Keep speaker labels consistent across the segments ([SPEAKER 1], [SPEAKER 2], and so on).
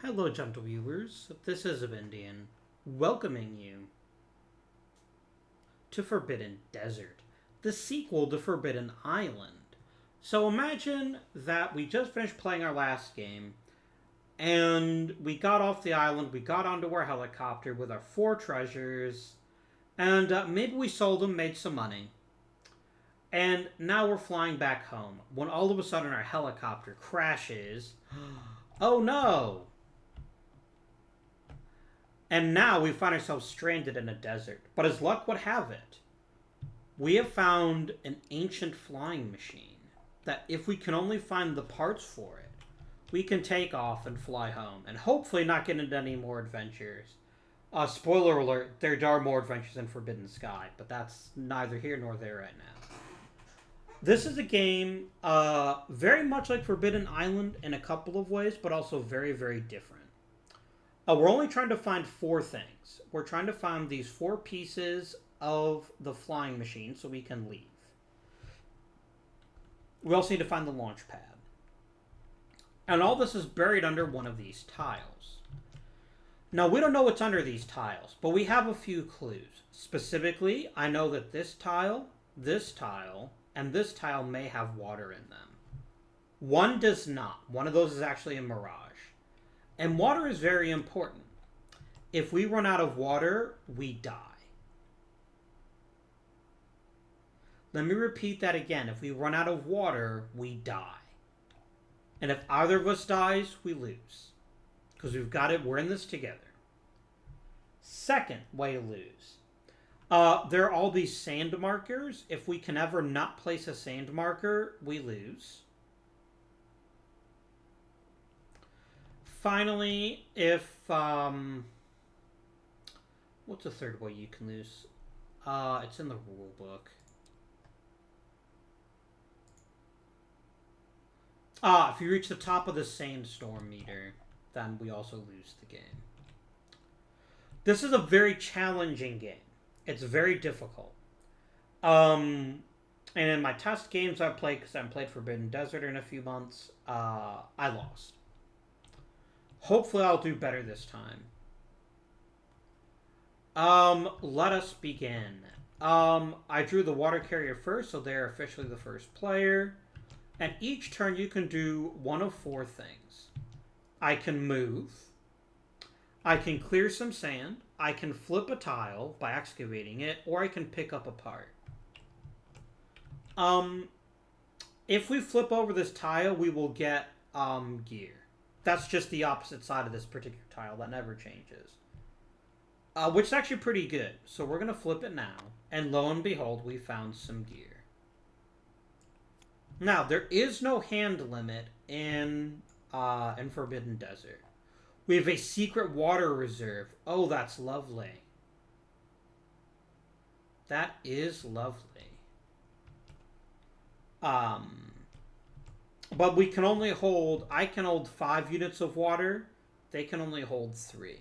[SPEAKER 1] Hello, gentle viewers. This is Indian, welcoming you to Forbidden Desert, the sequel to Forbidden Island. So imagine that we just finished playing our last game, and we got off the island, we got onto our helicopter with our 4 treasures, and maybe we sold them, made some money. And now we're flying back home when all of a sudden our helicopter crashes. Oh no! And now we find ourselves stranded in a desert. But as luck would have it, we have found an ancient flying machine that if we can only find the parts for it, we can take off and fly home and hopefully not get into any more adventures. Spoiler alert, there are more adventures in Forbidden Sky, but that's neither here nor there right now. This is a game very much like Forbidden Island in a couple of ways, but also very, very different. We're only trying to find 4 things. We're trying to find these 4 pieces of the flying machine so we can leave. We also need to find the launch pad. And all this is buried under one of these tiles. Now, we don't know what's under these tiles, but we have a few clues. Specifically, I know that this tile, and this tile may have water in them. One does not. One of those is actually a mirage. And water is very important. If we run out of water, we die. Let me repeat that again. If we run out of water, we die. And if either of us dies, we lose. Because we've got it, we're in this together. Second way to lose. There are all these sand markers. If we can ever not place a sand marker, we lose. Finally, if what's the third way you can lose? It's in the rule book. If you reach the top of the sandstorm meter, then we also lose the game. This is a very challenging game. It's very difficult. And in my test games I've played, because I haven't played Forbidden Desert in a few months, I lost. Hopefully I'll do better this time. Let us begin. I drew the water carrier first, so they're officially the first player. And each turn you can do one of 4 things. I can move. I can clear some sand. I can flip a tile by excavating it, or I can pick up a part. If we flip over this tile, we will get gear. That's just the opposite side of this particular tile. That never changes. Which is actually pretty good. So we're going to flip it now. And lo and behold, we found some gear. Now, there is no hand limit in Forbidden Desert. We have a secret water reserve. Oh, that's lovely. That is lovely. But we can only hold... I can hold 5 units of water. They can only hold 3.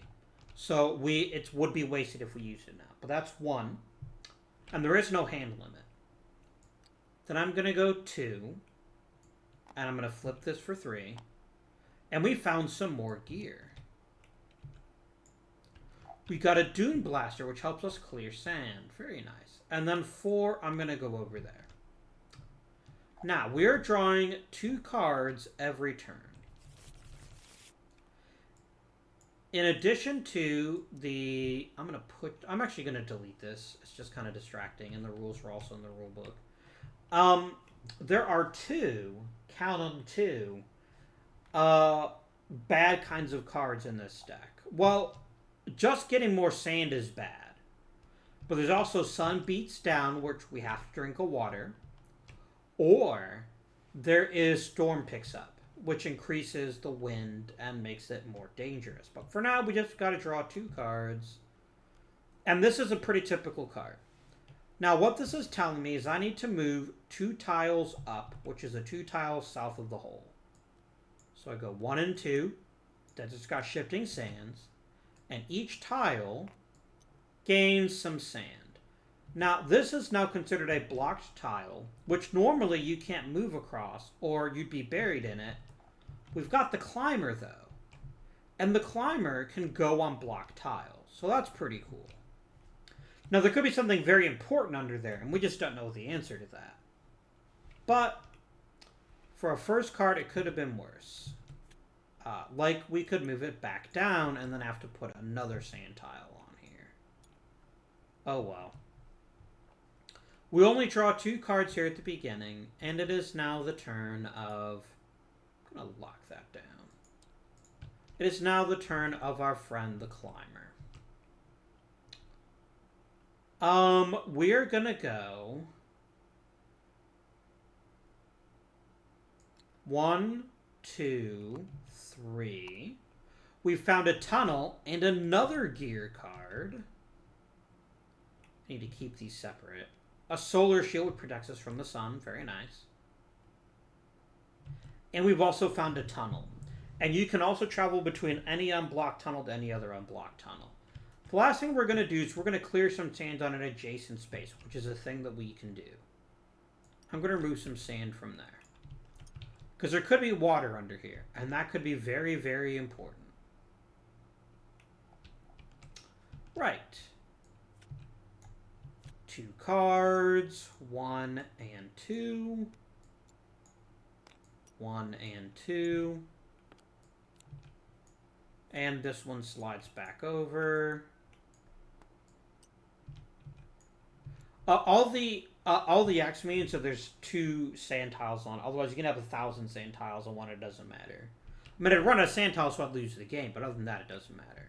[SPEAKER 1] So it would be wasted if we used it now. But that's 1. And there is no hand limit. Then I'm going to go 2. And I'm going to flip this for 3. And we found some more gear. We got a dune blaster, which helps us clear sand. Very nice. And then 4, I'm going to go over there. Now, we are drawing 2 cards every turn. In addition to the... I'm actually going to delete this. It's just kind of distracting, and the rules are also in the rule book. There are 2, count them 2, bad kinds of cards in this deck. Well, just getting more sand is bad. But there's also Sun Beats Down, which we have to drink a water. Or there is Storm Picks Up, which increases the wind and makes it more dangerous. But for now, we just got to draw 2 cards. And this is a pretty typical card. Now, what this is telling me is I need to move 2 tiles up, which is a 2 tiles south of the hole. So I go 1 and 2. That just got shifting sands. And each tile gains some sand. Now, this is now considered a blocked tile, which normally you can't move across, or you'd be buried in it. We've got the climber, though. And the climber can go on block tiles. So that's pretty cool. Now, there could be something very important under there, and we just don't know the answer to that. But for a first card, it could have been worse. Like, we could move it back down and then have to put another sand tile on here. Oh, well. We only draw 2 cards here at the beginning, and it is now the turn of... I'm going to lock that down. It is now the turn of our friend, the climber. We're going to go... 1, 2, 3. We found a tunnel and another gear card. I need to keep these separate. A solar shield protects us from the sun. Very nice. And we've also found a tunnel. And you can also travel between any unblocked tunnel to any other unblocked tunnel. The last thing we're going to do is we're going to clear some sand on an adjacent space, which is a thing that we can do. I'm going to remove some sand from there. Because there could be water under here, and that could be very, very important. Right. 2 cards, 1 and 2. 1 and 2. And this one slides back over. All the X means that there's 2 sand tiles on. Otherwise, you can have 1,000 sand tiles on one. It doesn't matter. I mean, I'd run out of sand tiles, so I'd lose the game. But other than that, it doesn't matter.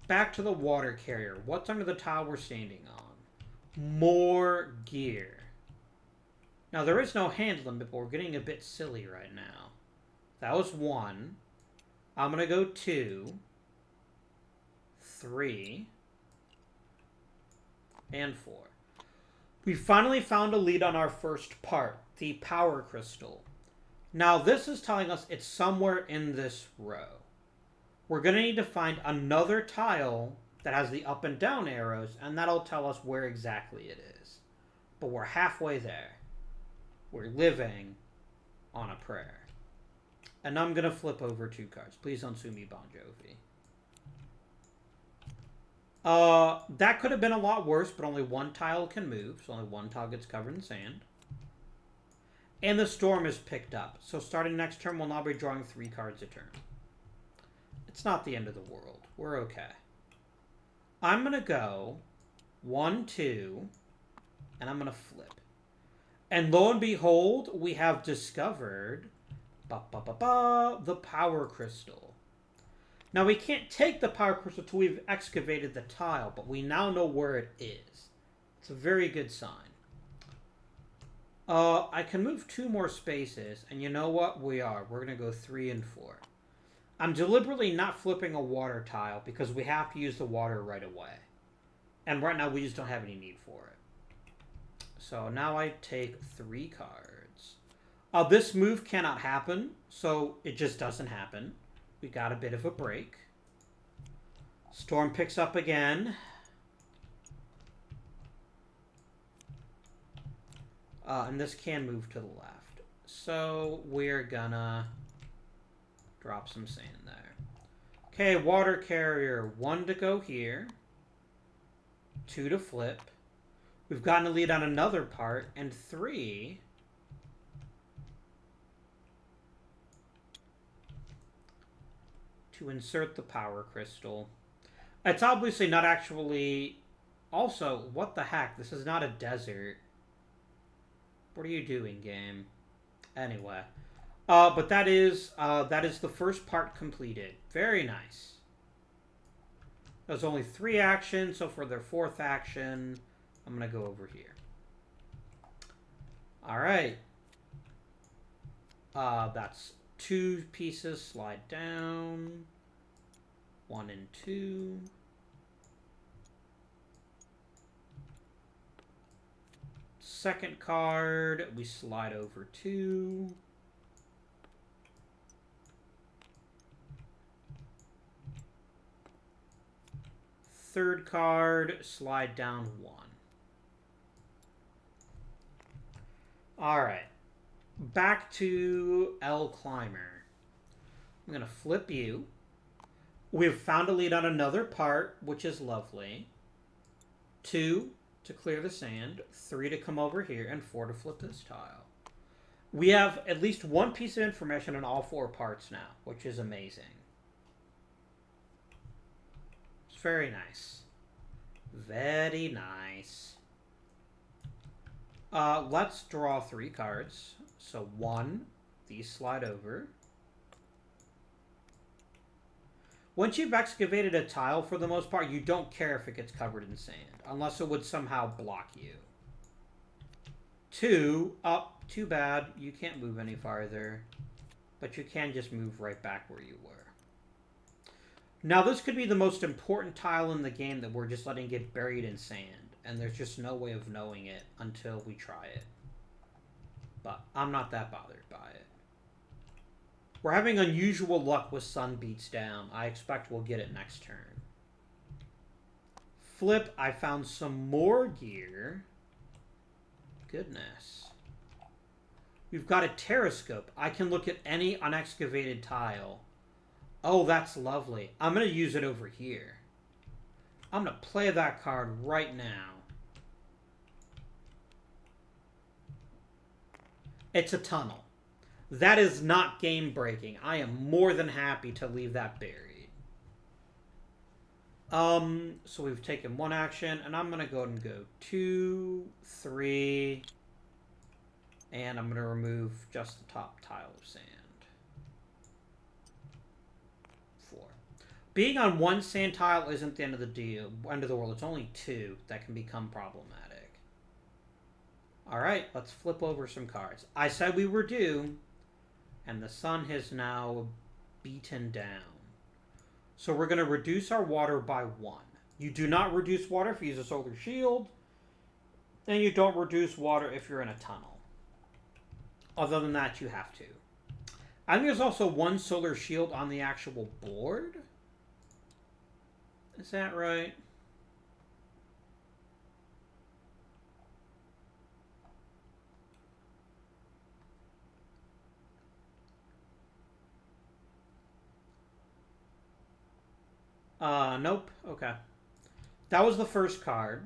[SPEAKER 1] Back to the water carrier. What's under the tile we're standing on? More gear. Now, there is no hand limit, but we're getting a bit silly right now. That was 1. I'm going to go 2. 3. And 4. We finally found a lead on our first part, the power crystal. Now this is telling us it's somewhere in this row. We're going to need to find another tile that has the up and down arrows, and that'll tell us where exactly it is. But we're halfway there. We're living on a prayer. And I'm going to flip over 2 cards. Please don't sue me, Bon Jovi. That could have been a lot worse, but only 1 tile can move, so only 1 tile gets covered in sand. And the storm is picked up, so starting next turn, we'll now be drawing 3 cards a turn. It's not the end of the world. We're okay. I'm going to go 1, 2, and I'm going to flip. And lo and behold, we have discovered the power crystal. Now, we can't take the power crystal until we've excavated the tile, but we now know where it is. It's a very good sign. I can move 2 more spaces, and you know what? We're going to go 3 and 4. I'm deliberately not flipping a water tile because we have to use the water right away. And right now, we just don't have any need for it. So now I take 3 cards. This move cannot happen, so it just doesn't happen. We got a bit of a break. Storm picks up again. And this can move to the left. So we're gonna drop some sand there. Okay, water carrier. 1 to go here. 2 to flip. We've gotten a lead on another part. And 3... to insert the power crystal. It's obviously not actually... Also, what the heck? This is not a desert. What are you doing, game? Anyway. But that is the first part completed. Very nice. There's only 3 actions, so for their 4th action, I'm going to go over here. Alright. That's 2 pieces, slide down. 1 and 2. Second card, we slide over 2. Third card, slide down 1. Alright. Back to El Climber. I'm going to flip you. We've found a lead on another part, which is lovely. 2 to clear the sand, 3 to come over here, and 4 to flip this tile. We have at least one piece of information on all 4 parts now, which is amazing. It's very nice. Very nice. Let's draw 3 cards. So 1, these slide over. Once you've excavated a tile, for the most part, you don't care if it gets covered in sand, unless it would somehow block you. 2, too bad, you can't move any farther, but you can just move right back where you were. Now, this could be the most important tile in the game that we're just letting get buried in sand, and there's just no way of knowing it until we try it. But I'm not that bothered by it. We're having unusual luck with Sun Beats Down. I expect we'll get it next turn. Flip, I found some more gear. Goodness. We've got a terrascope. I can look at any unexcavated tile. Oh, that's lovely. I'm going to use it over here. I'm going to play that card right now. It's a tunnel. That is not game breaking. I am more than happy to leave that buried. So we've taken 1 action, and I'm going to go ahead and go 2, 3, and I'm going to remove just the top tile of sand. 4. Being on 1 sand tile isn't the end of the world. It's only 2 that can become problematic. Alright, let's flip over some cards. I said we were due, and the sun has now beaten down. So we're going to reduce our water by 1. You do not reduce water if you use a solar shield, and you don't reduce water if you're in a tunnel. Other than that, you have to. I think there's also 1 solar shield on the actual board. Is that right? Nope. Okay. That was the first card.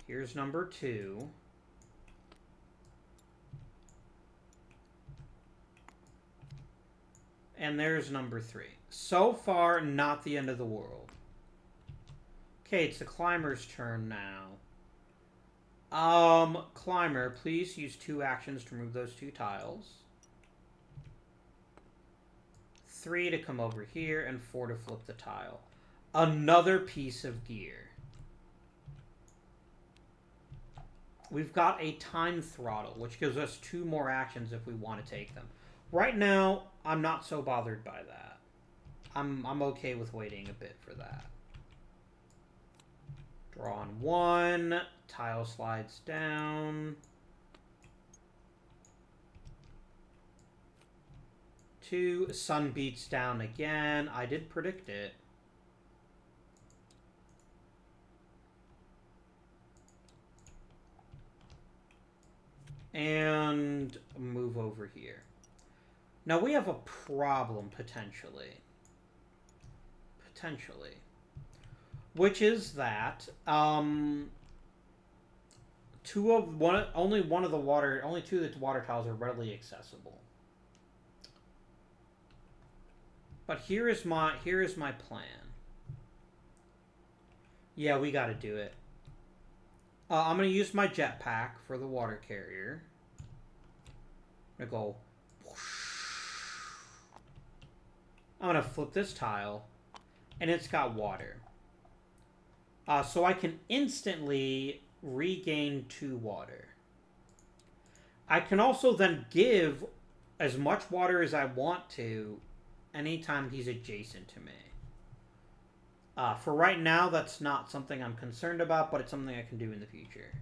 [SPEAKER 1] Here's number 2. And there's number 3. So far, not the end of the world. Okay, it's the climber's turn now. Climber, please use 2 actions to remove those 2 tiles. 3 to come over here, and 4 to flip the tile. Another piece of gear. We've got a time throttle, which gives us 2 more actions if we want to take them. Right now, I'm not so bothered by that. I'm okay with waiting a bit for that. Draw on 1. Tile slides down. 2. Sun beats down again. I did predict it. And move over here. Now we have a problem, potentially. Which is that, only 2 of the water tiles are readily accessible. But here is my plan. Yeah, we gotta do it. I'm gonna use my jetpack for the water carrier. I'm gonna go. I'm gonna flip this tile, and it's got water. So I can instantly regain 2 water. I can also then give as much water as I want to anytime he's adjacent to me. For right now, that's not something I'm concerned about, but it's something I can do in the future.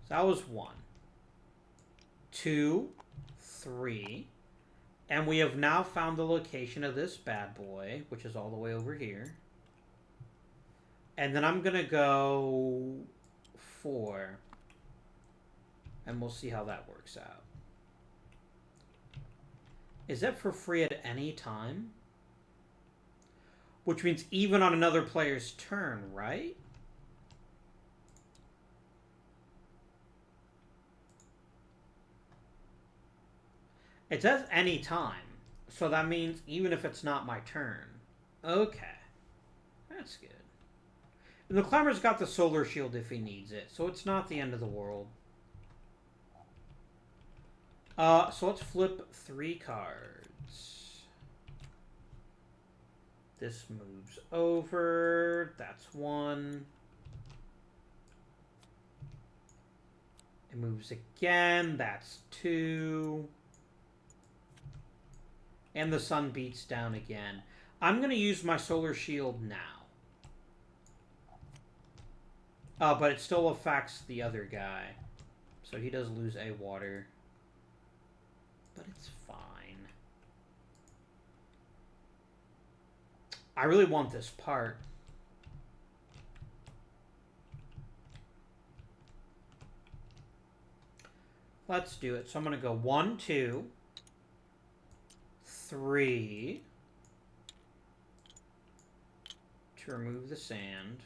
[SPEAKER 1] So that was 1. 2, 3. And we have now found the location of this bad boy, which is all the way over here. And then I'm going to go 4. And we'll see how that works out. Is that for free at any time? Which means even on another player's turn, right? It says any time. So that means even if it's not my turn. Okay. That's good. And the Climber's got the solar shield if he needs it, so it's not the end of the world. So let's flip 3 cards. This moves over. That's 1. It moves again. That's 2. And the sun beats down again. I'm going to use my solar shield now. But it still affects the other guy. So he does lose a water. But it's fine. I really want this part. Let's do it. So I'm going to go 1, 2, 3 to remove the sand.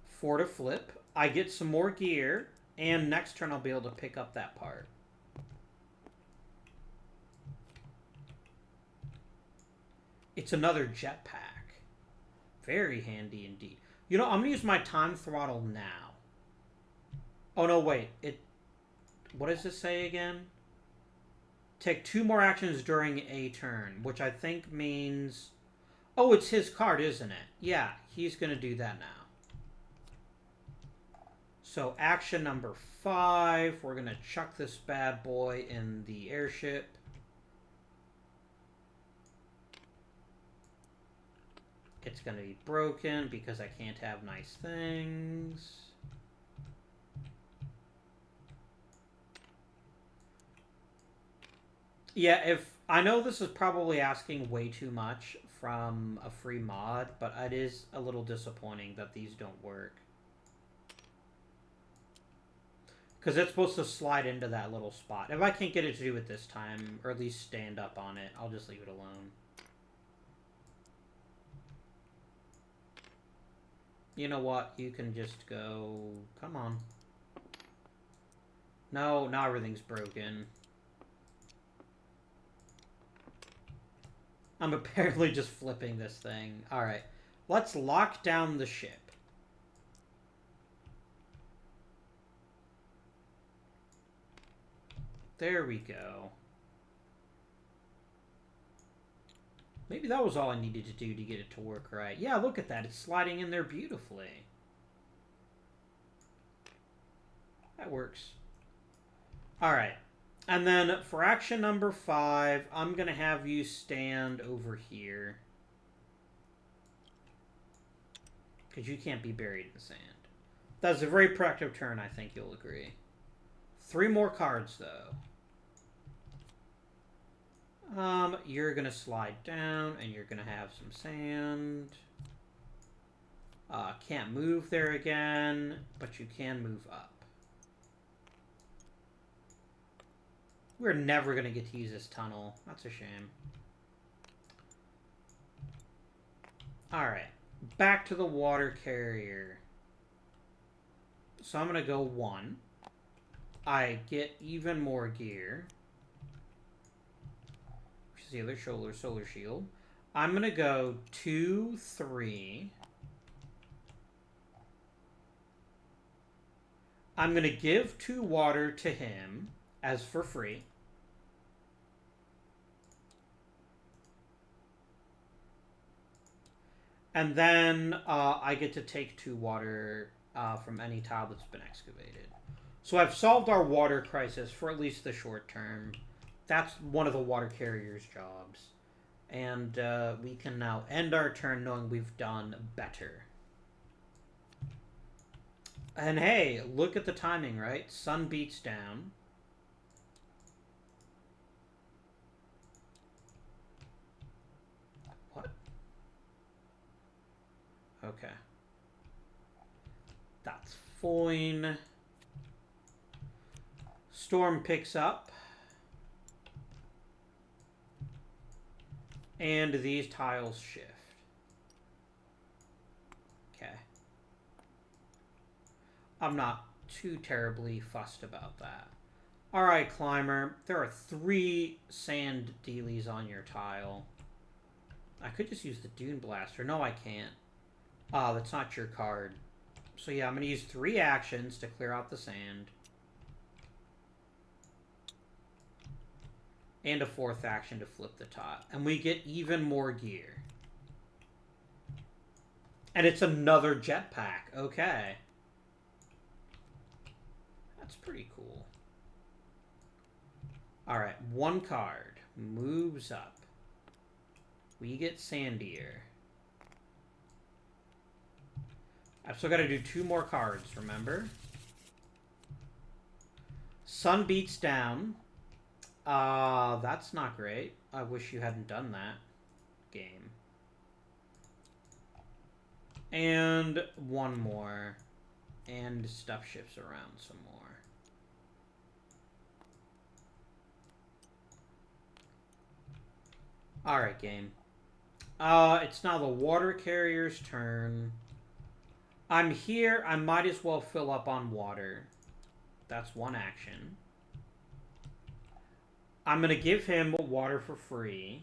[SPEAKER 1] 4 to flip. I get some more gear, and next turn I'll be able to pick up that part. It's another jetpack. Very handy indeed. You know, I'm going to use my time throttle now. Oh, no, wait. What does it say again? Take 2 more actions during a turn, which I think means... Oh, it's his card, isn't it? Yeah, he's going to do that now. So action number 5, we're going to chuck this bad boy in the airship. It's going to be broken because I can't have nice things. Yeah, I know this is probably asking way too much from a free mod, but it is a little disappointing that these don't work. Because it's supposed to slide into that little spot. If I can't get it to do it this time, or at least stand up on it, I'll just leave it alone. You know what? You can just go... Come on. No, now everything's broken. I'm apparently just flipping this thing. Alright. Let's lock down the ship. There we go. Maybe that was all I needed to do to get it to work right. Yeah, look at that. It's sliding in there beautifully. That works. Alright. And then for action number 5, I'm going to have you stand over here. Because you can't be buried in the sand. That's a very productive turn, I think you'll agree. 3 more cards, though. You're going to slide down, and you're going to have some sand. Can't move there again, but you can move up. We're never going to get to use this tunnel. That's a shame. Alright. Back to the water carrier. So I'm going to go 1. I get even more gear. Which is the other solar shield. I'm going to go 2, 3. I'm going to give 2 water to him as for free. And then I get to take 2 water from any tile that's been excavated. So I've solved our water crisis for at least the short term. That's one of the water carrier's jobs. And we can now end our turn knowing we've done better. And hey, look at the timing, right? Sun beats down. Okay. That's fine. Storm picks up. And these tiles shift. Okay. I'm not too terribly fussed about that. Alright, Climber. There are 3 sand dealies on your tile. I could just use the Dune Blaster. No, I can't. Ah, that's not your card. So yeah, I'm going to use 3 actions to clear out the sand. And a 4th action to flip the tile. And we get even more gear. And it's another jetpack. Okay. That's pretty cool. Alright, 1 card. Moves up. We get Sandier. I've still got to do 2 more cards, remember? Sun beats down. That's not great. I wish you hadn't done that. Game. And 1 more. And stuff shifts around some more. Alright, game. It's now the water carrier's turn. I'm here. I might as well fill up on water. That's 1 action. I'm going to give him water for free.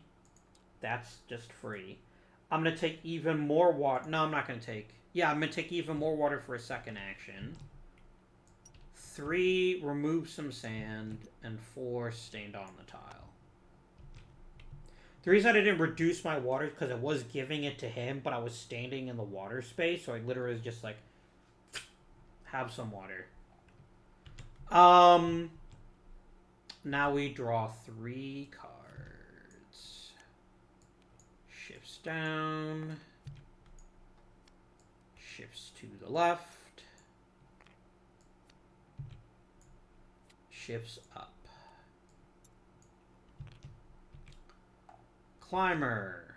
[SPEAKER 1] That's just free. I'm going to take even more water. No, I'm not going to take... Yeah, I'm going to take even more water for a 2nd action. 3, remove some sand. And 4, stained on the tile. The reason I didn't reduce my water is because I was giving it to him, but I was standing in the water space, so I literally was just like, have some water. Now we draw 3 cards. Shifts down. Shifts to the left. Shifts up. Climber.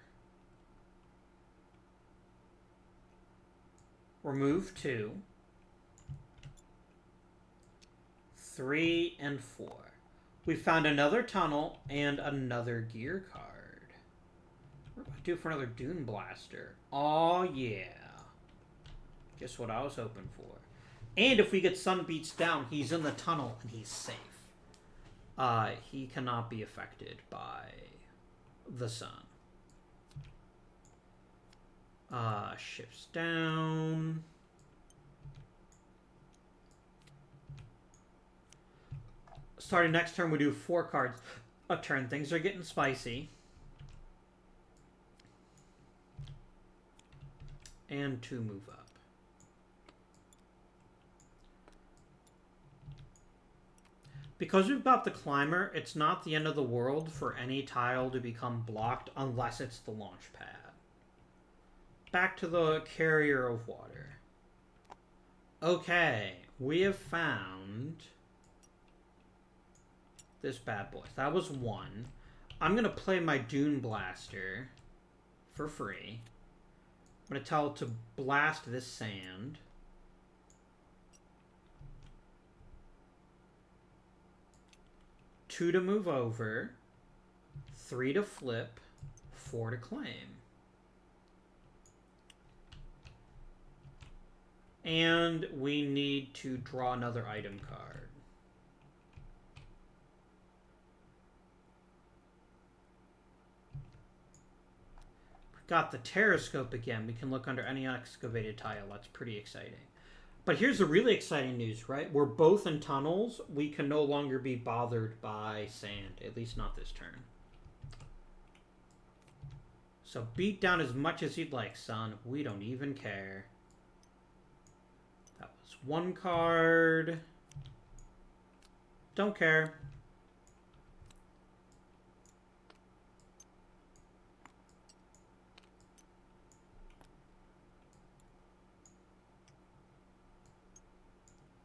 [SPEAKER 1] Remove 2. 3 and 4. We found another tunnel and another gear card. What do I do for another Dune Blaster? Oh yeah. Just what I was hoping for. And if we get Sun Beats down, he's in the tunnel and he's safe. He cannot be affected by the sun. Shifts down. Starting next turn, we do 4 cards a turn. Things are getting spicy. And 2 move up. Because we've got the Climber, it's not the end of the world for any tile to become blocked unless it's the launch pad. Back to the carrier of water. Okay, we have found this bad boy. That was 1. I'm going to play my Dune Blaster for free. I'm going to tell it to blast this sand. Two to move over, 3 to flip, 4 to claim. And we need to draw another item card. We've got the Terrascope again. We can look under any excavated tile. That's pretty exciting. But here's the really exciting news, right? We're both in tunnels. We can no longer be bothered by sand. At least not this turn. So beat down as much as you'd like, son. We don't even care. That was 1 card. Don't care.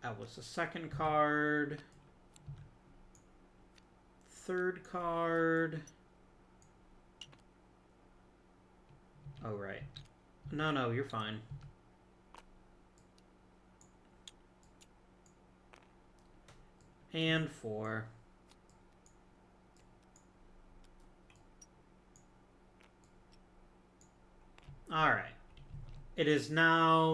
[SPEAKER 1] That was the 2nd card. 3rd card. Oh, right. No, you're fine. And 4. Alright. It is now...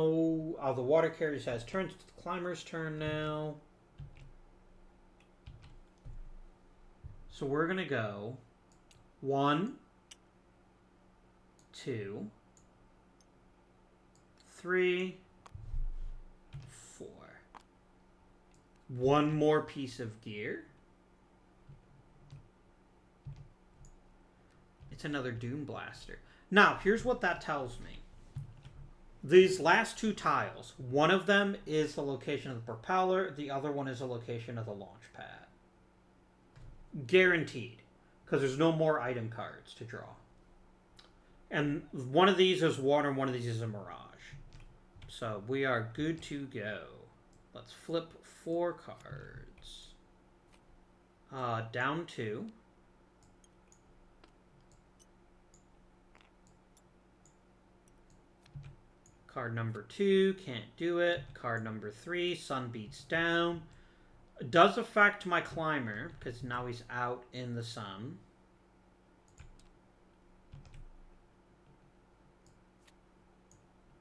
[SPEAKER 1] Oh, the water carrier has turned. It's the climber's turn now. So we're going to go 1, 2, 3, 4. One more piece of gear. It's another Dune Blaster. Now, here's what that tells me. These last two tiles, one of them is the location of the propeller, the other one is the location of the launch pad. Guaranteed. Because there's no more item cards to draw. And one of these is water and one of these is a mirage. So we are good to go. Let's flip 4 cards. Down 2. Card number 2, can't do it. Card number 3, sun beats down. Does affect my climber, because now he's out in the sun.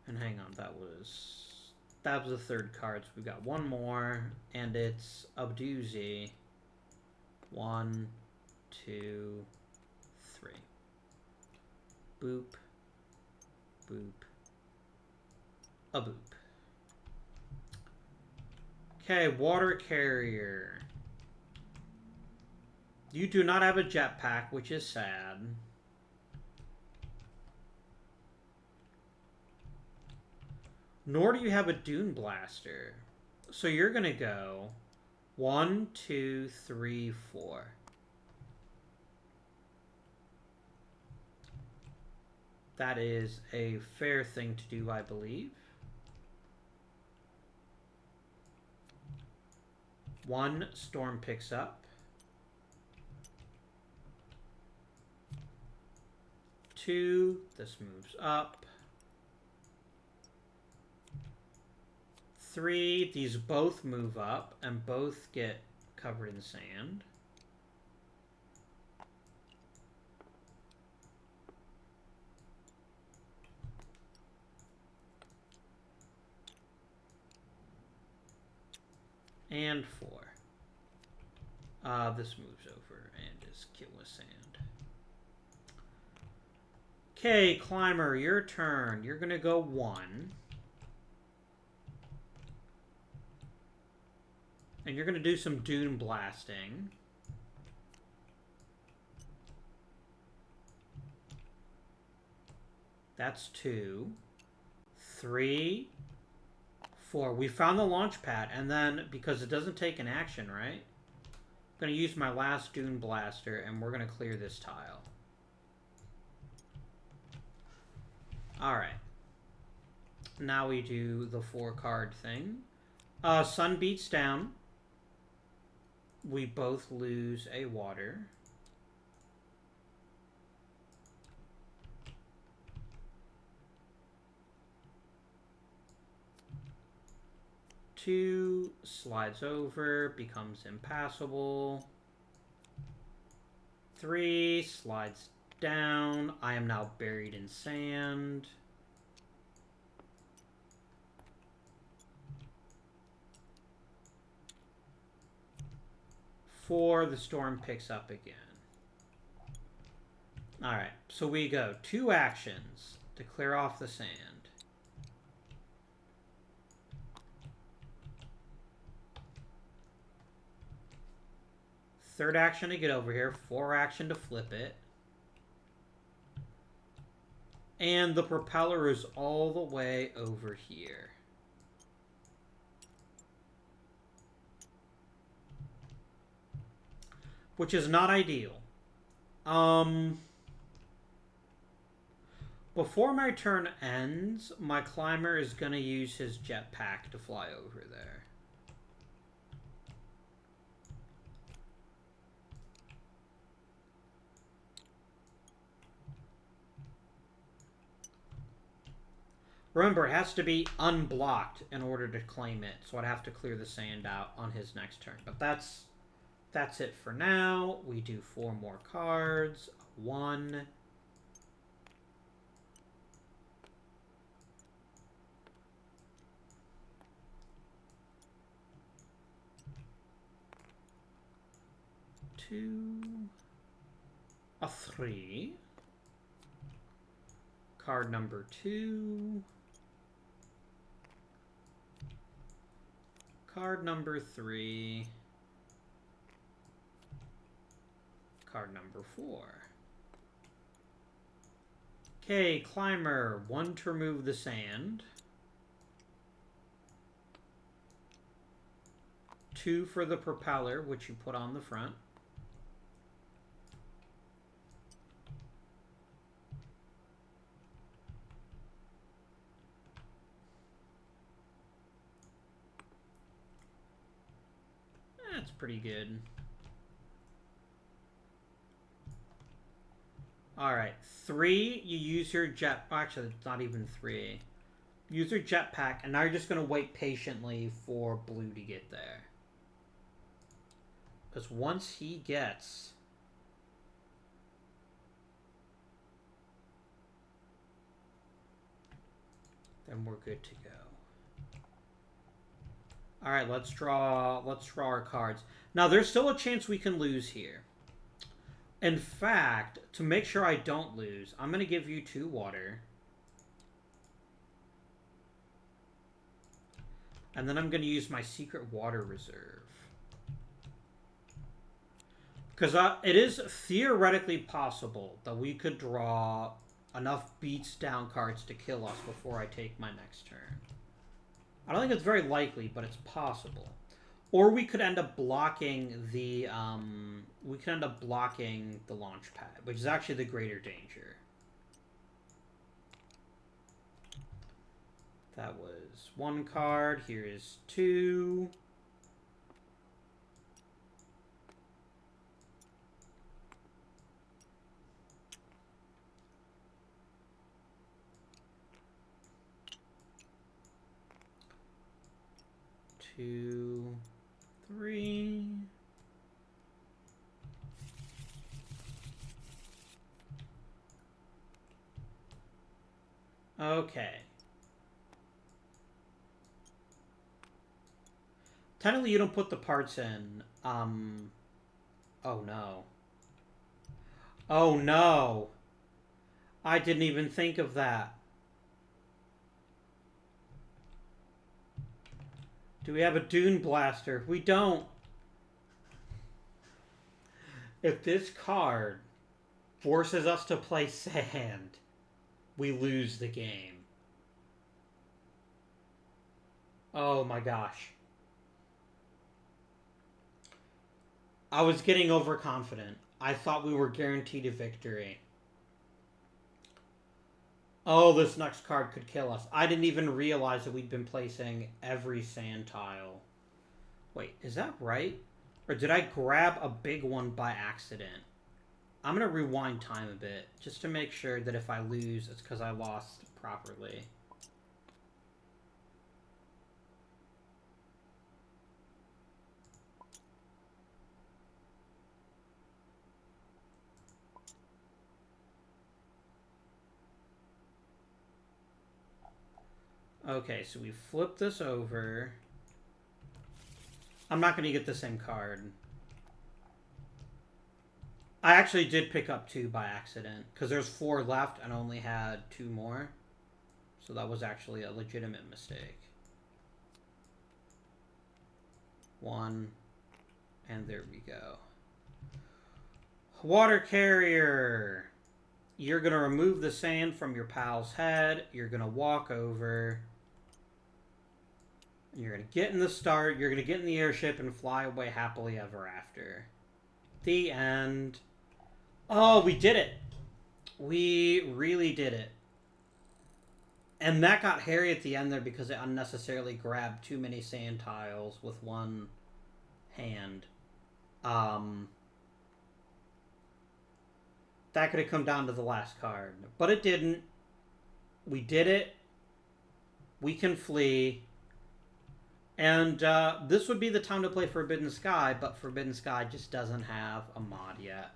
[SPEAKER 1] And hang on, that was the third card, so we got one more, and it's Abduzi. 1, 2, 3. Boop. Boop. A boop. Okay, water carrier. You do not have a jetpack, which is sad. Nor do you have a Dune Blaster. So you're going to go 1, 2, 3, 4. That is a fair thing to do, I believe. 1, storm picks up. 2, this moves up. 3, these both move up and both get covered in sand. And 4. This moves over and is killed with sand. Okay, climber, your turn. You're going to go 1. And you're going to do some dune blasting. That's 2. 3. 4. We found the launch pad, and then, because it doesn't take an action, right? I'm going to use my last Dune Blaster, and we're going to clear this tile. Alright. Now we do the 4-card thing. Sun beats down. We both lose a water. Two slides over, becomes impassable. 3 slides down. I am now buried in sand. 4, the storm picks up again. Alright, so we go 2 actions to clear off the sand. Third action to get over here. 4 action to flip it. And the propeller is all the way over here. Which is not ideal. Before my turn ends, my climber is going to use his jetpack to fly over there. Remember, it has to be unblocked in order to claim it, so I'd have to clear the sand out on his next turn. But that's it for now. We do 4 more cards. 1, 2, a 3. Card number 2. Card number 3. Card number 4. Okay, climber. 1 to remove the sand. 2 for the propeller, which you put on the front. That's pretty good. Alright, 3, you use your jet... Actually, it's not even 3. Use your jetpack, and now you're just going to wait patiently for blue to get there. Because once he gets... then we're good to go. Alright, let's draw our cards. Now, there's still a chance we can lose here. In fact, to make sure I don't lose, I'm going to give you 2 water. And then I'm going to use my secret water reserve. Because it is theoretically possible that we could draw enough beats down cards to kill us before I take my next turn. I don't think it's very likely, but it's possible. Or we could end up blocking the launch pad, which is actually the greater danger. That was 1 card. Here is 2. Two, 3. Okay. Technically, you don't put the parts in. Oh no. Oh no. I didn't even think of that. Do we have a Dune Blaster? We don't. If this card forces us to play sand, we lose the game. Oh my gosh. I was getting overconfident. I thought we were guaranteed a victory. Oh, this next card could kill us. I didn't even realize that we'd been placing every sand tile. Wait, is that right? Or did I grab a big one by accident? I'm going to rewind time a bit, just to make sure that if I lose, it's because I lost properly. Okay, so we flip this over. I'm not going to get the same card. I actually did pick up 2 by accident, because there's 4 left and only had 2 more. So that was actually a legitimate mistake. 1, and there we go. Water carrier. You're going to remove the sand from your pal's head. You're going to walk over. You're going to get in the start. You're going to get in the airship and fly away happily ever after. The end. Oh, we did it. We really did it. And that got hairy at the end there because it unnecessarily grabbed too many sand tiles with one hand. That could have come down to the last card. But it didn't. We did it. We can flee. And this would be the time to play Forbidden Sky, but Forbidden Sky just doesn't have a mod yet.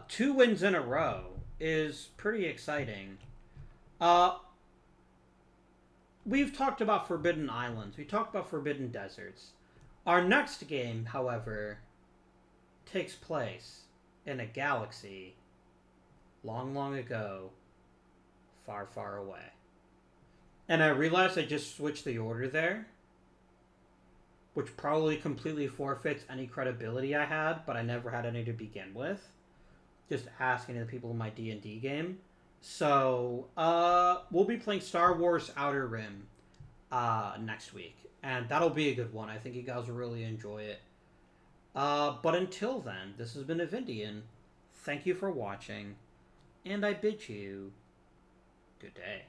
[SPEAKER 1] 2 wins in a row is pretty exciting. We've talked about Forbidden Islands. We talked about Forbidden Deserts. Our next game, however, takes place in a galaxy long, long ago, far, far away. And I realized I just switched the order there, which probably completely forfeits any credibility I had, but I never had any to begin with. Just asking the people in my D&D game. So, we'll be playing Star Wars Outer Rim next week, and that'll be a good one. I think you guys will really enjoy it. But until then, this has been Avindian. Thank you for watching, and I bid you good day.